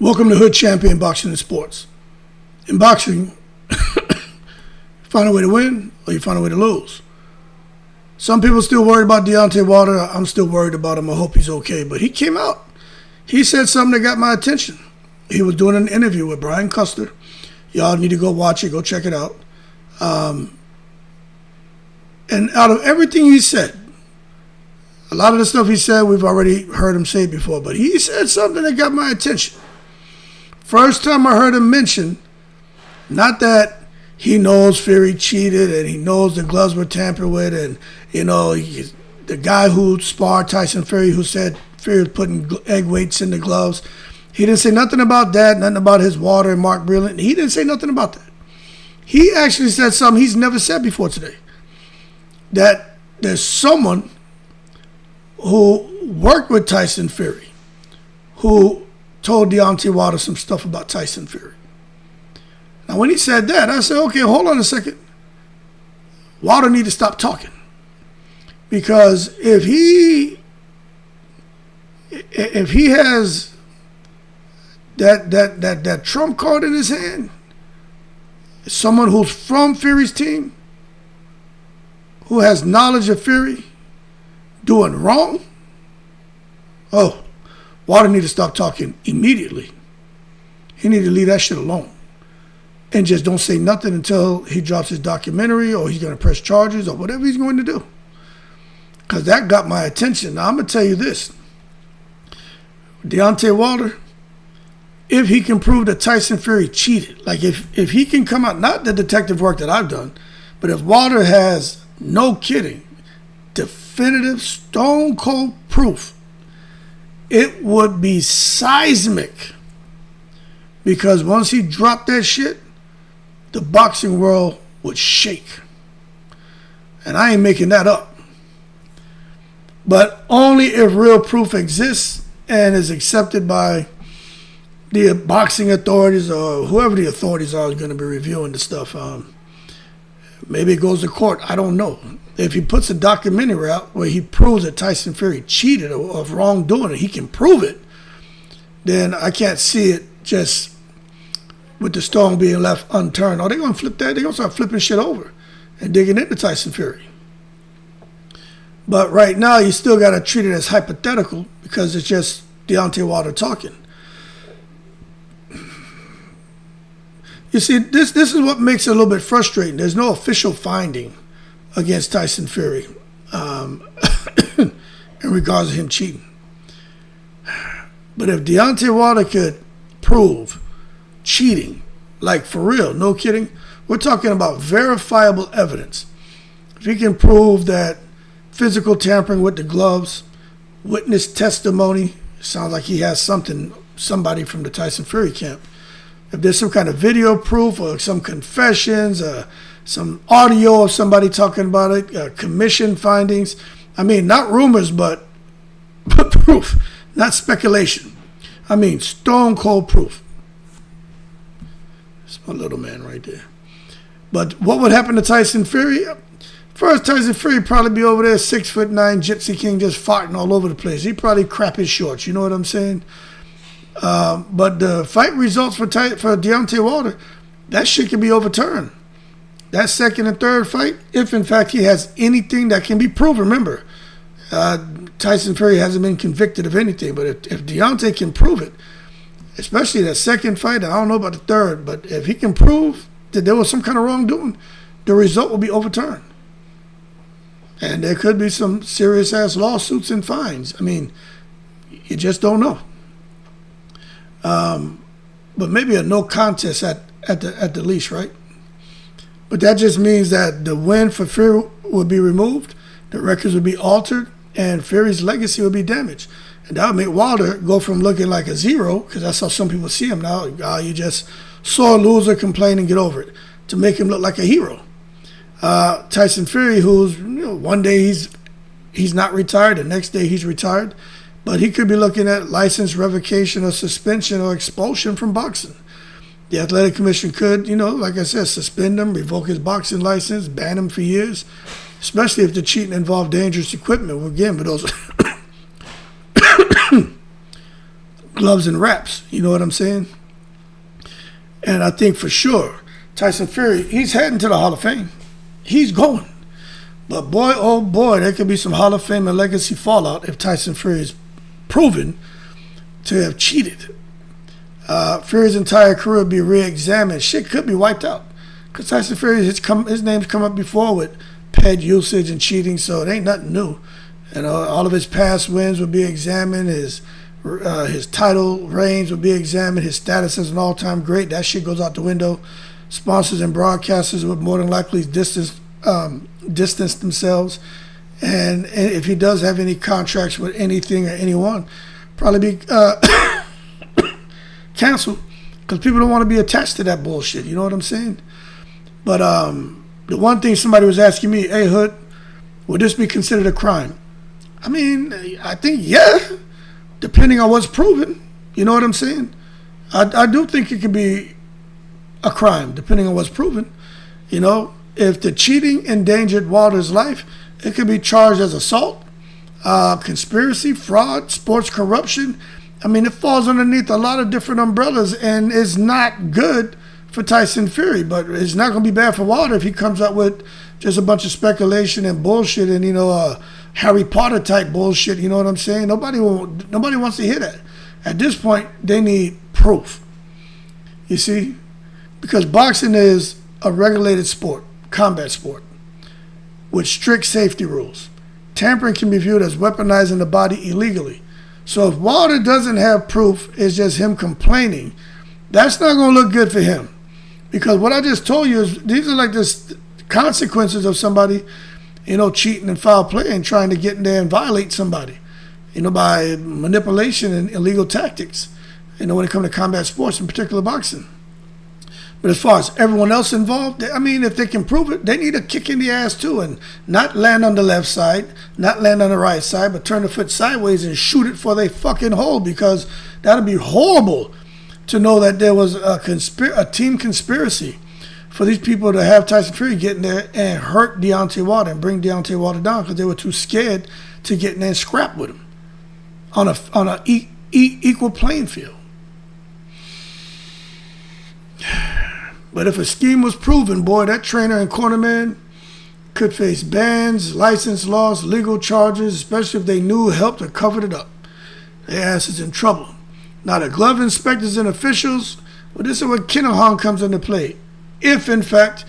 Welcome to Hood Champion Boxing and Sports. In boxing, you find a way to win or you find a way to lose. Some people still worried about Deontay Wilder. I'm still worried about him. I hope he's okay. But he came out. He said something that got my attention. He was doing an interview with Brian Custer. Y'all need to go watch it. Go check it out. And out of everything he said, a lot of the stuff he said, we've already heard him say before. But he said something that got my attention. First time I heard him mention, not that he knows Fury cheated and he knows the gloves were tampered with, and the guy who sparred Tyson Fury who said Fury was putting egg weights in the gloves. He didn't say nothing about that, nothing about his water and Mark Breland. He didn't say nothing about that. He actually said something he's never said before today. That there's someone who worked with Tyson Fury who told Deontay Wilder some stuff about Tyson Fury. Now, when he said that, I said, okay, hold on a second. Wilder need to stop talking. Because if he has that trump card in his hand, someone who's from Fury's team, who has knowledge of Fury doing wrong, Wilder need to stop talking immediately. He need to leave that shit alone. And just don't say nothing until he drops his documentary or he's going to press charges or whatever he's going to do. Because that got my attention. Now, I'm going to tell you this. Deontay Wilder, if he can prove that Tyson Fury cheated, like if he can come out, not the detective work that I've done, but if Wilder has, no kidding, definitive stone cold proof, it would be seismic. Because once he dropped that shit, the boxing world would shake. And I ain't making that up. But only if real proof exists and is accepted by the boxing authorities or whoever the authorities are going to be reviewing the stuff. Maybe it goes to court. I don't know. If he puts a documentary out where he proves that Tyson Fury cheated or of wrongdoing and he can prove it, then I can't see it just with the stone being left unturned. Are they going to flip that? They're going to start flipping shit over and digging into Tyson Fury. But right now, you still got to treat it as hypothetical because it's just Deontay Wilder talking. You see, this is what makes it a little bit frustrating. There's no official finding against Tyson Fury in regards to him cheating. But if Deontay Wilder could prove cheating, like for real, no kidding, we're talking about verifiable evidence. If he can prove that physical tampering with the gloves, witness testimony, sounds like he has somebody from the Tyson Fury camp. If there's some kind of video proof or some confessions, some audio of somebody talking about it, commission findings. I mean, not rumors, but proof, not speculation. I mean, stone cold proof. It's my little man right there. But what would happen to Tyson Fury? First, Tyson Fury probably be over there, 6'9", Gypsy King, just farting all over the place. He'd probably crap his shorts. You know what I'm saying? But the fight results for Deontay Wilder, that shit can be overturned. That second and third fight, if in fact he has anything that can be proven. Remember, Tyson Fury hasn't been convicted of anything, but if Deontay can prove it, especially that second fight, I don't know about the third, but if he can prove that there was some kind of wrongdoing, the result will be overturned. And there could be some serious-ass lawsuits and fines. I mean, you just don't know. But maybe a no contest at the least, right? But that just means that the win for Fury would be removed, the records would be altered, and Fury's legacy would be damaged. And that would make Wilder go from looking like a zero, because that's how some people see him now. You just saw a loser, complain, and get over it, to make him look like a hero. Tyson Fury, who's one day he's not retired, the next day he's retired, but he could be looking at license revocation or suspension or expulsion from boxing. The Athletic Commission could, like I said, suspend him, revoke his boxing license, ban him for years, especially if the cheating involved dangerous equipment. Again, but those gloves and wraps. You know what I'm saying? And I think for sure, Tyson Fury, he's heading to the Hall of Fame. He's going. But boy, oh boy, there could be some Hall of Fame and legacy fallout if Tyson Fury is proven to have cheated. Fury's entire career would be re-examined. Shit could be wiped out. Because Tyson Fury, his name's come up before with ped usage and cheating, so it ain't nothing new. And all of his past wins would be examined. His title reigns would be examined. His status as an all-time great, that shit goes out the window. Sponsors and broadcasters would more than likely distance themselves. And if he does have any contracts with anything or anyone, probably be canceled, because people don't want to be attached to that bullshit. You know what I'm saying? But the one thing somebody was asking me, hey, Hood, would this be considered a crime? I mean, I think, yeah, depending on what's proven. You know what I'm saying? I do think it could be a crime, depending on what's proven. You know, if the cheating endangered Wilder's life, it could be charged as assault, conspiracy, fraud, sports corruption. I mean, it falls underneath a lot of different umbrellas, and it's not good for Tyson Fury, but it's not going to be bad for Wilder if he comes up with just a bunch of speculation and bullshit and, you know, Harry Potter type bullshit. You know what I'm saying? Nobody wants to hear that. At this point, they need proof. You see? Because boxing is a regulated sport, combat sport, with strict safety rules. Tampering can be viewed as weaponizing the body illegally. So if Wilder doesn't have proof, it's just him complaining, that's not going to look good for him. Because what I just told you is these are like the consequences of somebody, you know, cheating and foul play and trying to get in there and violate somebody, you know, by manipulation and illegal tactics, you know, when it comes to combat sports, in particular boxing. But as far as everyone else involved, I mean, if they can prove it, they need a kick in the ass too, and not land on the left side, not land on the right side, but turn the foot sideways and shoot it for they fucking hole, because that'd be horrible to know that there was a team conspiracy for these people to have Tyson Fury get in there and hurt Deontay Wilder and bring Deontay Wilder down because they were too scared to get in there and scrap with him on a equal playing field. But if a scheme was proven, boy, that trainer and cornerman could face bans, license loss, legal charges, especially if they knew, helped, or covered it up. Their ass is in trouble. Now, the glove inspectors and officials, well, this is where Kinahan comes into play. If, in fact,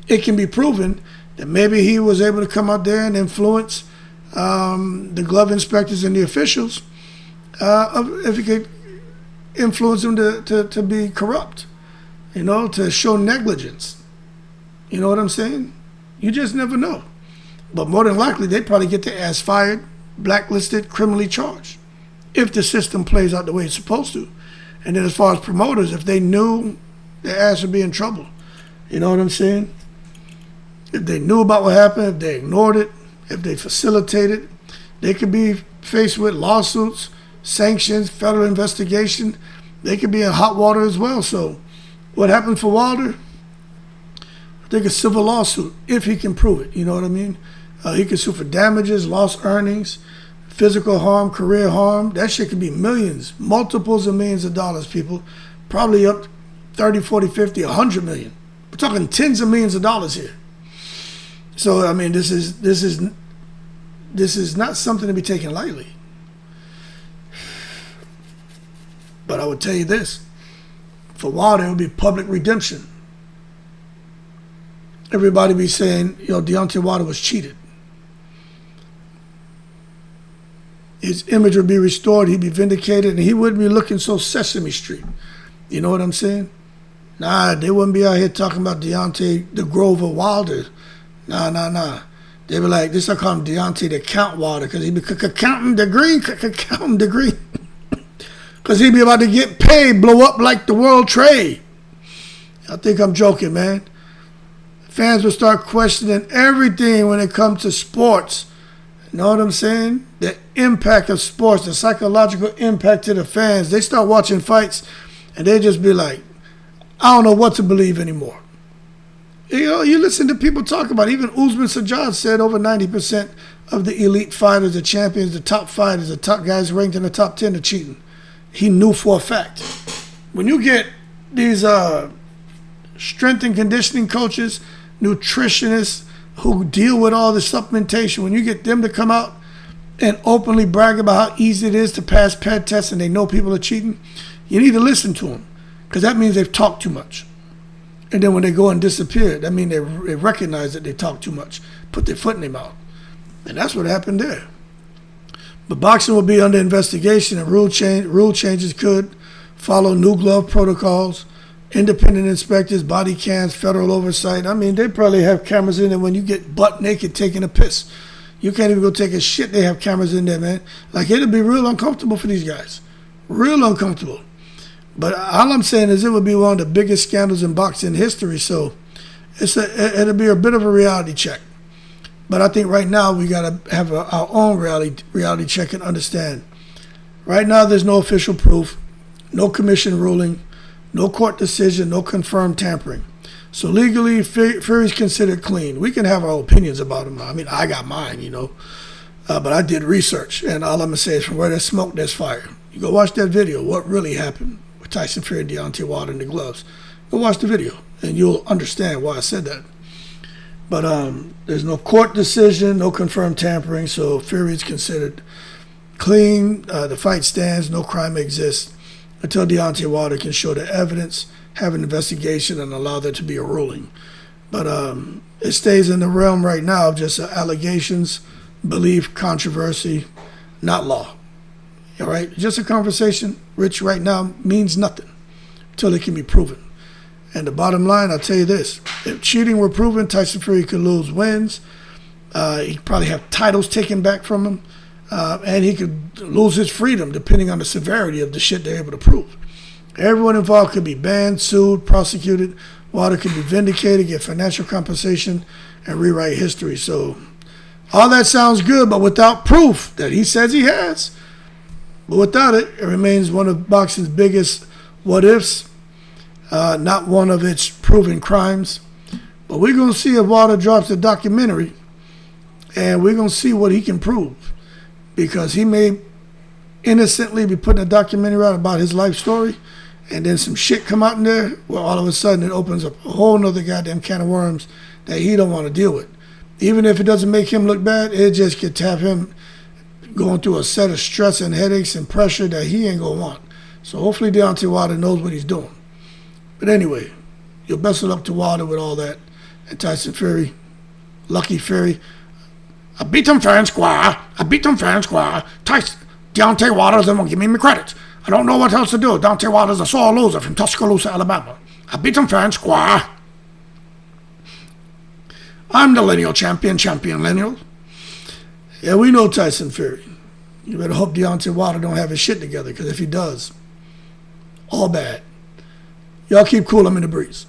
it can be proven that maybe he was able to come out there and influence the glove inspectors and the officials, if he could influence them to be corrupt, you know, to show negligence. You know what I'm saying? You just never know. But more than likely, they'd probably get their ass fired, blacklisted, criminally charged, if the system plays out the way it's supposed to. And then as far as promoters, if they knew, their ass would be in trouble. You know what I'm saying? If they knew about what happened, if they ignored it, if they facilitated, they could be faced with lawsuits, sanctions, federal investigation. They could be in hot water as well. So what happened for Wilder? I think a civil lawsuit, if he can prove it. You know what I mean? He could sue for damages, lost earnings, physical harm, career harm. That shit could be millions, multiples of millions of dollars, people. Probably up 30, 40, 50, 100 million. We're talking tens of millions of dollars here. So, I mean, this is not something to be taken lightly. But I would tell you this. For Wilder, it would be public redemption. Everybody be saying, you know, Deontay Wilder was cheated. His image would be restored, he'd be vindicated, and he wouldn't be looking so Sesame Street. You know what I'm saying? Nah, they wouldn't be out here talking about Deontay the Grover Wilder. Nah. They be like, this I call him Deontay the Count Wilder, because he be counting the green, counting the green. Because he'd be about to get paid, blow up like the World Trade. I think I'm joking, man. Fans will start questioning everything when it comes to sports. You know what I'm saying? The impact of sports, the psychological impact to the fans. They start watching fights and they just be like, I don't know what to believe anymore. You know, you listen to people talk about it. Even Usman Sajjad said over 90% of the elite fighters, the champions, the top fighters, the top guys ranked in the top 10 are cheating. he knew for a fact. When you get these strength and conditioning coaches, nutritionists who deal with all the supplementation, when you get them to come out and openly brag about how easy it is to pass ped tests and they know people are cheating, you need to listen to them, because that means they've talked too much. And then when they go and disappear, that means they recognize that they talk too much, put their foot in their mouth. And that's what happened there. But boxing will be under investigation, and rule changes could follow new glove protocols, independent inspectors, body cams, federal oversight. I mean, they probably have cameras in there when you get butt naked taking a piss. You can't even go take a shit. They have cameras in there, man. Like, it'll be real uncomfortable for these guys. Real uncomfortable. But all I'm saying is it would be one of the biggest scandals in boxing history. So it'll be a bit of a reality check. But I think right now we got to have our own reality check and understand. Right now there's no official proof, no commission ruling, no court decision, no confirmed tampering. So legally, Fury's considered clean. We can have our opinions about him. I mean, I got mine, but I did research, and all I'm going to say is from where there's smoke, there's fire. You go watch that video, what really happened with Tyson Fury and Deontay Wilder in the gloves. Go watch the video, and you'll understand why I said that. But there's no court decision, no confirmed tampering, so Fury is considered clean. The fight stands, no crime exists until Deontay Wilder can show the evidence, have an investigation, and allow there to be a ruling. But it stays in the realm right now of just allegations, belief, controversy, not law. All right? Just a conversation, which right now means nothing until it can be proven. And the bottom line, I'll tell you this. If cheating were proven, Tyson Fury could lose wins. He'd probably have titles taken back from him. And he could lose his freedom depending on the severity of the shit they're able to prove. Everyone involved could be banned, sued, prosecuted. Wilder could be vindicated, get financial compensation, and rewrite history. So all that sounds good, but without proof that he says he has. But without it, it remains one of boxing's biggest what-ifs. Not one of its proven crimes. But we're going to see if Wilder drops the documentary, and we're going to see what he can prove. Because he may innocently be putting a documentary out about his life story, and then some shit come out in there, well, all of a sudden it opens up a whole nother goddamn can of worms that he don't want to deal with. Even if it doesn't make him look bad, it just could have him going through a set of stress and headaches and pressure that he ain't going to want. So hopefully Deontay Wilder knows what he's doing. But anyway, your best of luck to Wilder with all that. And Tyson Fury, Lucky Fury, I beat him fair and square. Deontay Wilder doesn't want to give me my credit. I don't know what else to do. Deontay Wilder's a sore loser from Tuscaloosa, Alabama. I beat him fair and square. I'm the lineal champion lineal. Yeah, we know Tyson Fury. You better hope Deontay Wilder don't have his shit together, because if he does, all bad. Y'all keep cool. I'm in the breeze.